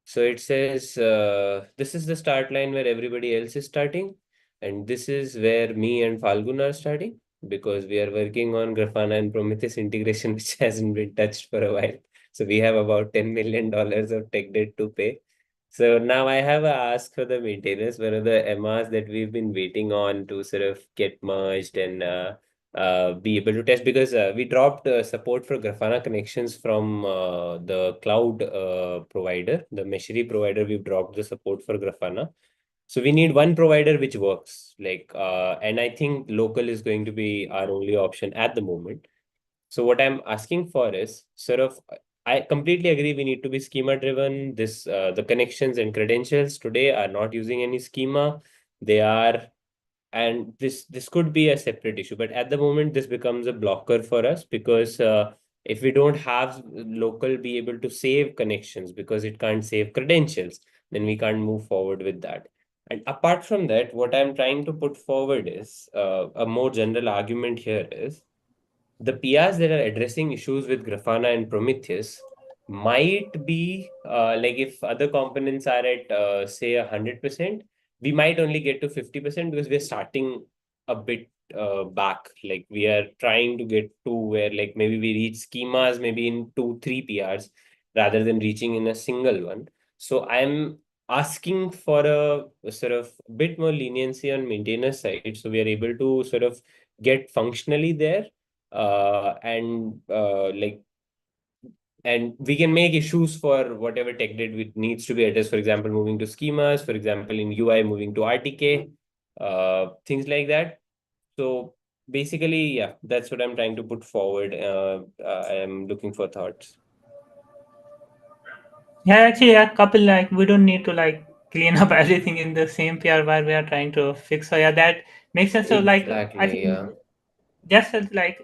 K: So it says, this is the start line where everybody else is starting, and this is where me and Falgun are starting because we are working on Grafana and Prometheus integration, which hasn't been touched for a while. So we have about $10 million of tech debt to pay. So now I have a ask for the maintainers. One of the MRs that we've been waiting on to sort of get merged and be able to test, because we dropped support for Grafana connections from the cloud provider, the Meshery provider. We've dropped the support for Grafana. So we need one provider which works, and I think local is going to be our only option at the moment. So what I'm asking for is sort of, I completely agree we need to be schema driven. The connections and credentials today are not using any schema. They are, and this could be a separate issue, but at the moment this becomes a blocker for us because if we don't have local be able to save connections because it can't save credentials, then we can't move forward with that. And apart from that, what I'm trying to put forward is a more general argument here is the PRs that are addressing issues with Grafana and Prometheus might be like if other components are at say 100%, we might only get to 50% because we're starting a bit back. Like we are trying to get to where like maybe we reach schemas maybe in 2-3 PRs rather than reaching in a single one. So I'm asking for a sort of bit more leniency on maintainer side, so we are able to sort of get functionally there, and we can make issues for whatever tech debt needs to be addressed. For example, moving to schemas, for example, in UI, moving to RTK, things like that. So basically, yeah, that's what I'm trying to put forward. I am looking for thoughts.
G: Yeah, actually, a couple like we don't need to like clean up everything in the same PR while we are trying to fix. So yeah, that makes sense. So like I
K: Exactly,
G: think
K: yeah.
G: just as like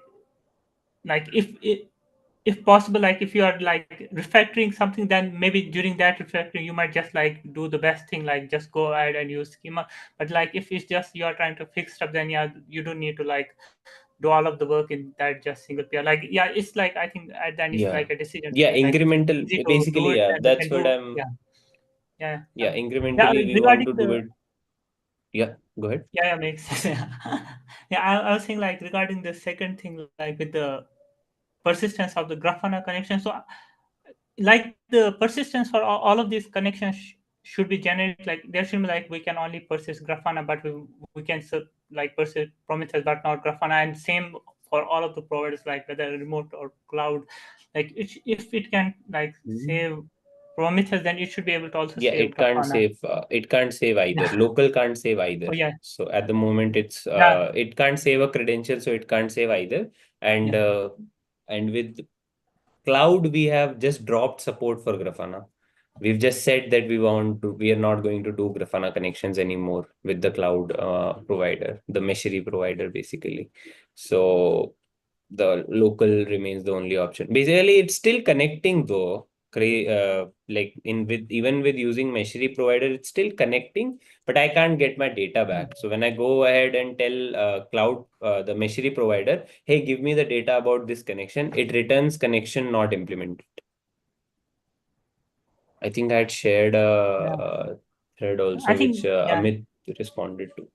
G: if possible, like if you are like refactoring something, then maybe during that refactoring you might just like do the best thing, like just go ahead and use schema. But like if it's just you are trying to fix stuff, then yeah, you don't need to like do all of the work in that just single PR. Like yeah, it's like I think at the end it's
K: Yeah.
G: like a decision to
K: Yeah,
G: make. Like if it's
K: incremental,
G: easy to do
K: basically,
G: it,
K: yeah,
G: then we can
K: that's what
G: do.
K: I'm,
G: Yeah.
K: yeah,
G: Yeah.
K: incrementally we want
G: Regarding
K: to do
G: the
K: it. Yeah, go ahead.
G: yeah, makes sense. Yeah, I was saying like regarding the second thing, like with the persistence of the Grafana connection. So like the persistence for all of these connections should be generic. Like there should be like we can only persist Grafana, but we can like persist Prometheus, but not Grafana. And same for all of the providers, like whether remote or cloud. Like if it can like save Prometheus, then it should be able to also
K: Yeah,
G: save Grafana.
K: it can't save either.
G: Yeah.
K: Local can't save either.
G: Oh yeah.
K: So at the moment it's
G: Yeah.
K: it can't save a credential, so it can't save either. And
G: Yeah.
K: and with cloud, we have just dropped support for Grafana. We've just said that we are not going to do Grafana connections anymore with the cloud provider, the Meshery provider, basically. So the local remains the only option. Basically, it's still connecting though. Like even with using Meshery provider, it's still connecting, but I can't get my data back. So when I go ahead and tell the Meshery provider, hey, give me the data about this connection, it returns connection not implemented. I think I had shared a thread also,
G: I think
K: which
G: yeah.
K: Amit responded to.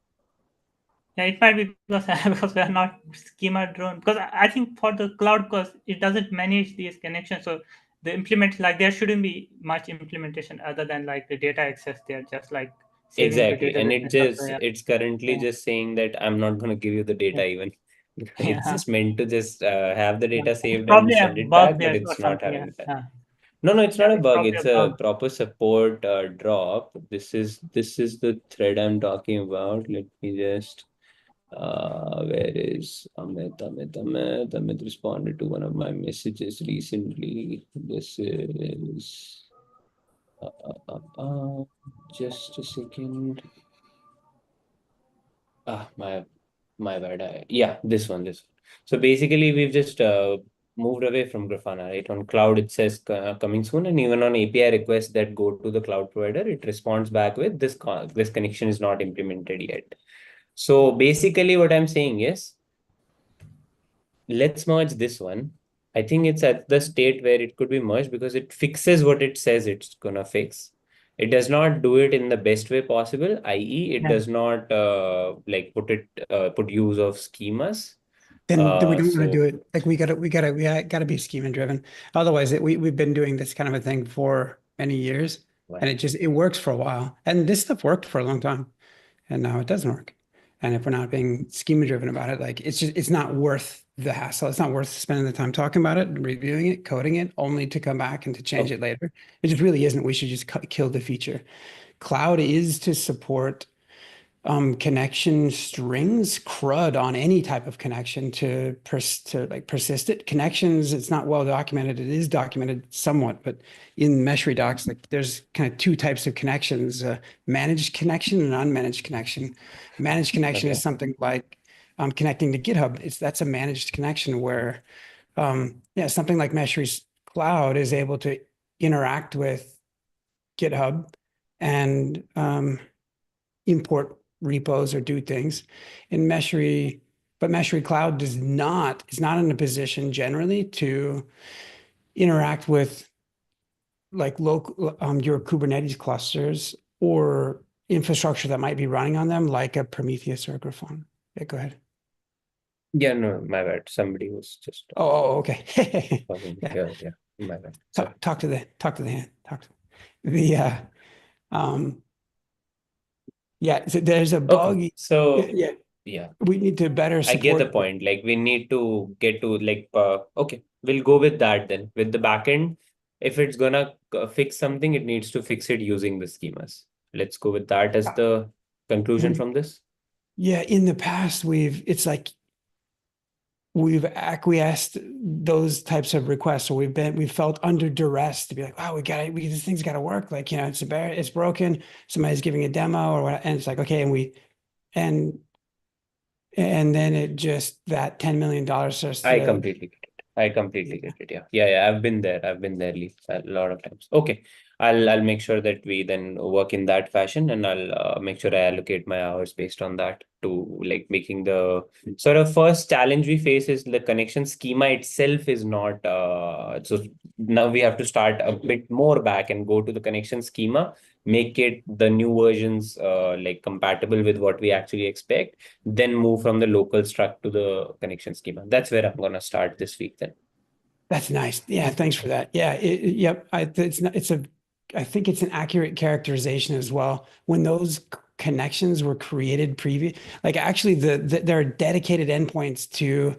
G: Yeah, it might be because because we are not schema drawn. Because I think for the cloud, because it doesn't manage these connections, so the implement like there shouldn't be much implementation other than like the data access. They're just like saving the
K: Exactly. And
G: database and stuff. So yeah,
K: it's currently
G: yeah,
K: just saying that I'm not going to give you the
G: yeah.
K: data even. It's
G: Yeah.
K: just meant to just have the
G: Yeah.
K: data
G: It's
K: saved and
G: probably a
K: send it
G: bug
K: back, but
G: there or
K: it's not
G: something. Yeah,
K: having that.
G: yeah,
K: No, it's
G: yeah.
K: not a
G: It's
K: bug.
G: probably a
K: It's a
G: bug.
K: proper support drop. This is the thread I'm talking about. Let me just where is Amit responded to one of my messages recently. This is just a second. My bad. Yeah, this one. So basically, we've just moved away from Grafana, right? On cloud, it says coming soon, and even on API requests that go to the cloud provider, it responds back with this connection is not implemented yet. So basically, what I'm saying is, let's merge this one. I think it's at the state where it could be merged because it fixes what it says it's gonna fix. It does not do it in the best way possible, i.e., it
G: Yeah.
K: does not like put use of schemas.
E: Then we don't want to
K: So
E: do it. Like we gotta be schema driven. Otherwise, we've been doing this kind of a thing for many years, and
K: Right.
E: it works for a while. And this stuff worked for a long time, and now it doesn't work. And if we're not being schema driven about it, like it's not worth the hassle. It's not worth spending the time talking about it, reviewing it, coding it, only to come back and to change it later. It just really isn't. We should just kill the feature. Cloud is to support connection strings, CRUD on any type of connection to like persist it. Connections, it's not well documented. It is documented somewhat, but in Meshery docs, like there's kind of two types of connections: managed connection and unmanaged connection. Managed connection is something like connecting to GitHub. That's a managed connection where, yeah, something like Meshery's cloud is able to interact with GitHub and import repos or do things in Meshery, but Meshery Cloud is not in a position generally to interact with like local your Kubernetes clusters or infrastructure that might be running on them, like a Prometheus or a Grafana. Yeah, go ahead.
K: Yeah, no, my bad. Somebody was just
E: okay.
K: yeah, my bad. Sorry.
E: Talk to the hand. Talk to the yeah. So there's a bug.
K: Okay, so
E: Yeah.
K: Yeah.
E: we need to better
K: I get the
E: support.
K: point. Like we need to get to like okay, we'll go with that then. With the backend, if it's gonna fix something, it needs to fix it using the schemas. Let's go with that as the conclusion from this.
E: Yeah, in the past, it's like we've acquiesced those types of requests. So we felt under duress to be like, wow, this thing's got to work. Like, it's broken. Somebody's giving a demo or what, and it's like, okay. And then it just, that $10 million starts
K: I
E: to,
K: completely get it. I completely get it. Yeah. Yeah. Yeah. I've been there. I've been there, Lee, a lot of times. Okay. I'll make sure that we then work in that fashion, and I'll make sure I allocate my hours based on that to like making the sort of first challenge we face is the connection schema itself is not so now we have to start a bit more back and go to the connection schema, make it the new versions like compatible with what we actually expect, then move from the local struct to the connection schema. That's where I'm gonna start this week then.
E: That's nice. Yeah, thanks for that. Yeah, yep. I think it's an accurate characterization as well. When those connections were created previous, like actually there are dedicated endpoints to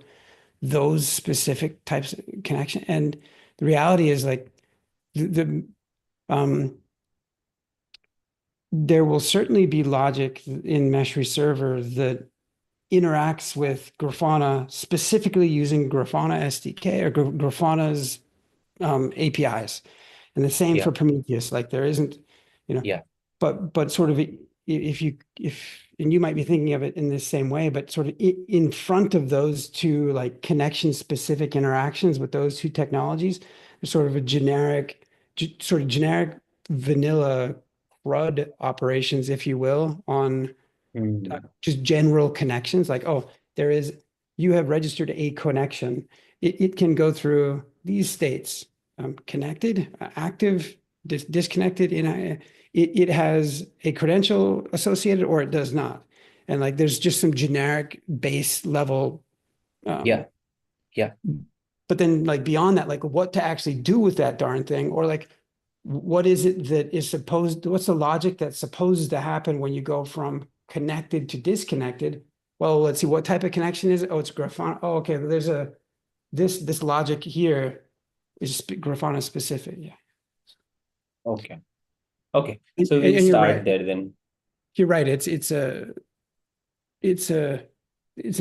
E: those specific types of connection. And the reality is like there will certainly be logic in Meshery server that interacts with Grafana, specifically using Grafana SDK or Grafana's APIs. And the same for Prometheus. Like there isn't, but sort of and you might be thinking of it in the same way, but sort of in front of those two like connection specific interactions with those two technologies, there's sort of a generic vanilla CRUD operations, if you will, on just general connections. Like, oh, you have registered a connection. It can go through these states: connected, active, disconnected. It has a credential associated, or it does not. And like, there's just some generic base level.
K: Yeah.
E: But then, like beyond that, like what to actually do with that darn thing, or like what is it that is what's the logic that's supposed to happen when you go from connected to disconnected? Well, let's see, what type of connection is it? Oh, it's Grafana. Oh, okay. There's this logic here is Grafana specific. Yeah.
K: Okay. So we'll
E: And you're
K: start
E: right.
K: there then.
E: You're right. It's an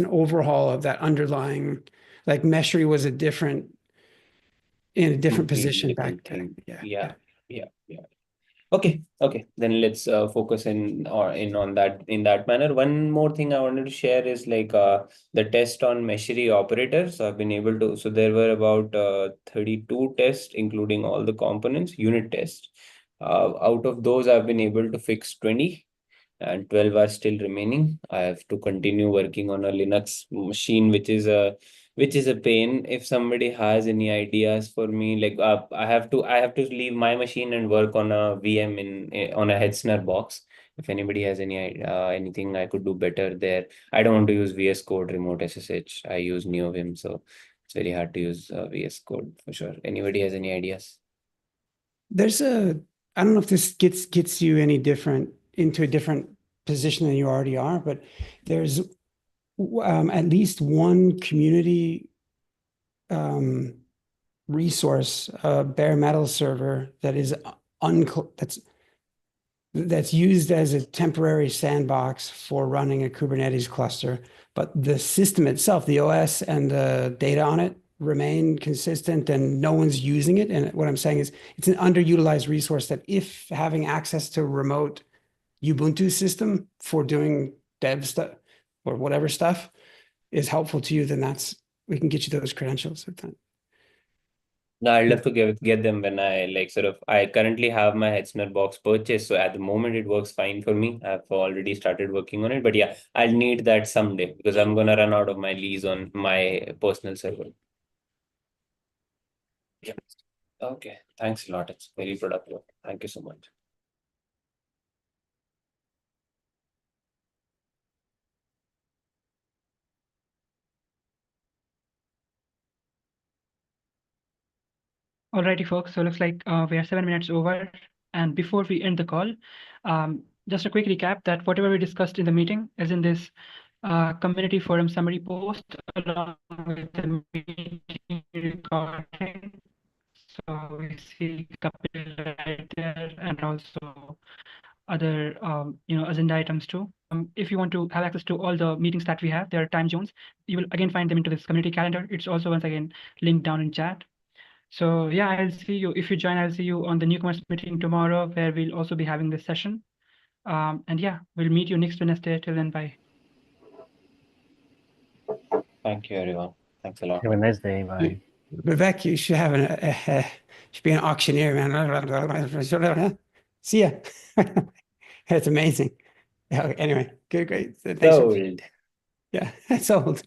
E: overhaul of that underlying, like Meshery was in a different position back then.
K: Yeah. Okay. Then let's focus in on that in that manner. One more thing I wanted to share is like the test on Meshery operators. So I've been able to. So there were about 32 tests, including all the components, unit tests. Out of those, I've been able to fix 20, and 12 are still remaining. I have to continue working on a Linux machine, which is a pain. If somebody has any ideas for me, like I have to leave my machine and work on a VM on a Hetzner box. If anybody has anything I could do better there, I don't want to use VS Code remote SSH. I use NeoVim, so it's very hard to use VS Code for sure. Anybody has any ideas?
E: I don't know if this gets you any different into a different position than you already are, but there's at least one community resource, bare metal server that is that's used as a temporary sandbox for running a Kubernetes cluster, but the system itself, the OS and the data on it remain consistent and no one's using it. And what I'm saying is it's an underutilized resource that if having access to remote Ubuntu system for doing dev stuff or whatever stuff is helpful to you, then we can get you those credentials.
K: No, I'd love to get them when I currently have my Hetzner box purchased. So at the moment it works fine for me. I've already started working on it, but yeah, I'll need that someday because I'm gonna run out of my lease on my personal server. Yeah. Okay. Thanks a lot. It's very productive. Thank you so much.
A: Alrighty, folks. So looks like we are 7 minutes over. And before we end the call, just a quick recap that whatever we discussed in the meeting, as in this community forum summary post along with the meeting recording. So we see Kapil right there and also other agenda items too. If you want to have access to all the meetings that we have, there are time zones. You will again find them into this community calendar. It's also once again linked down in chat. So yeah, I'll see you. If you join, I'll see you on the newcomers meeting tomorrow, where we'll also be having this session. And yeah, we'll meet you next Wednesday. Till then, bye.
K: Thank you, everyone. Thanks a lot.
F: Have a nice day. Bye.
E: Vivek, you should have should be an auctioneer, man. See ya. That's amazing. Yeah, anyway, good, great. Thanks.
K: Sold.
E: Yeah, sold.